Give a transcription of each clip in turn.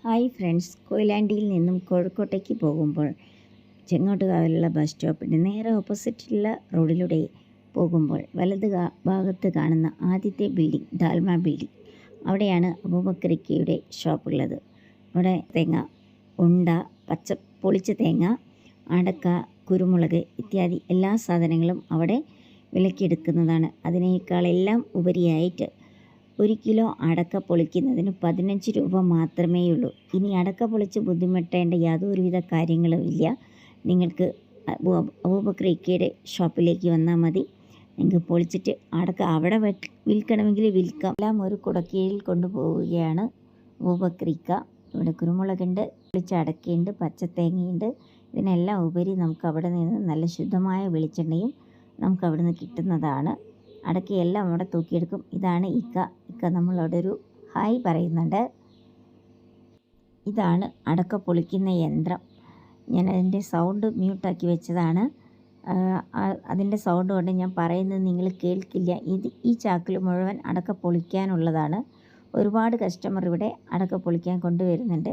Hi friends, കൊയിലാണ്ടിയിൽ നിന്നും കോഴിക്കോട്ടേക്ക് പോകുമ്പോൾ ചെങ്ങോട്ടുകാവിലുള്ള ബസ് സ്റ്റോപ്പിൻ്റെ നേരെ ഓപ്പോസിറ്റുള്ള റോഡിലൂടെ പോകുമ്പോൾ വലത് ഭാഗത്ത് കാണുന്ന ആദ്യത്തെ ബിൽഡിംഗ് ദാൽമ ബിൽഡിംഗ്, അവിടെയാണ് അബൂബക്കറിക്കയുടെ ഷോപ്പുള്ളത്. അവിടെ തേങ്ങ, ഉണ്ട, പൊളിച്ച തേങ്ങ, അടക്ക, കുരുമുളക് ഇത്യാദി എല്ലാ സാധനങ്ങളും അവിടെ വിലക്കെടുക്കുന്നതാണ്. അതിനേക്കാളെല്ലാം ഉപരിയായിട്ട് 1 കിലോ അടക്ക പൊളിക്കുന്നതിന് 15 രൂപ മാത്രമേ ഉള്ളൂ. ഇനി അടക്ക പൊളിച്ച് ബുദ്ധിമുട്ടേണ്ട യാതൊരുവിധ കാര്യങ്ങളും ഇല്ല. നിങ്ങൾക്ക് അബൂബക്കറിക്കയുടെ ഷോപ്പിലേക്ക് വന്നാൽ മതി. നിങ്ങൾക്ക് പൊളിച്ചിട്ട് അടക്ക അവിടെ വിൽക്കണമെങ്കിൽ വിൽക്കാം. എല്ലാം ഒരു കുടക്കീഴിൽ കൊണ്ടുപോവുകയാണ് അബൂബക്കറിക്ക. ഇവിടെ കുരുമുളകുണ്ട്, പൊളിച്ച അടക്കയുണ്ട്, പച്ചത്തേങ്ങയുണ്ട്. ഇതിനെല്ലാം ഉപരി നമുക്ക് അവിടെ നിന്ന് നല്ല ശുദ്ധമായ വെളിച്ചെണ്ണയും നമുക്ക് അവിടെ നിന്ന് കിട്ടുന്നതാണ്. അടക്കയെല്ലാം അവിടെ തൂക്കിയെടുക്കും. ഇതാണ് ഇക്ക നമ്മളവിടെ ഒരു ഹായ് പറയുന്നുണ്ട്. ഇതാണ് അടക്ക പൊളിക്കുന്ന യന്ത്രം. ഞാൻ അതിൻ്റെ സൗണ്ട് മ്യൂട്ടാക്കി വെച്ചതാണ്. അതിൻ്റെ സൗണ്ട് കൊണ്ട് ഞാൻ പറയുന്നത് നിങ്ങൾ കേൾക്കില്ല. ഈ ചാക്കിൽ മുഴുവൻ അടക്ക പൊളിക്കാനുള്ളതാണ്. ഒരുപാട് കസ്റ്റമർ ഇവിടെ അടക്ക പൊളിക്കാൻ കൊണ്ടുവരുന്നുണ്ട്.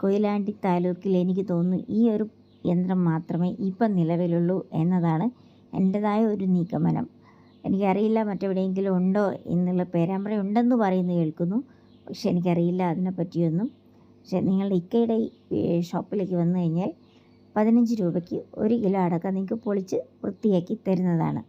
കൊയിലാണ്ടി താലൂക്കിൽ എനിക്ക് തോന്നുന്നു ഈ ഒരു യന്ത്രം മാത്രമേ ഇപ്പം നിലവിലുള്ളൂ എന്നതാണ് എൻ്റെതായ ഒരു നിഗമനം. എനിക്കറിയില്ല മറ്റെവിടെയെങ്കിലും ഉണ്ടോ എന്നുള്ള. പേരാമ്പ്ര ഉണ്ടെന്ന് പറയുന്നത് കേൾക്കുന്നു, പക്ഷെ എനിക്കറിയില്ല അതിനെപ്പറ്റിയൊന്നും. പക്ഷെ നിങ്ങളുടെ ഇക്കയുടെ ഷോപ്പിലേക്ക് വന്നു കഴിഞ്ഞാൽ 15 രൂപയ്ക്ക് 1 കിലോ അടക്ക നിങ്ങൾക്ക് പൊളിച്ച് വൃത്തിയാക്കി തരുന്നതാണ്.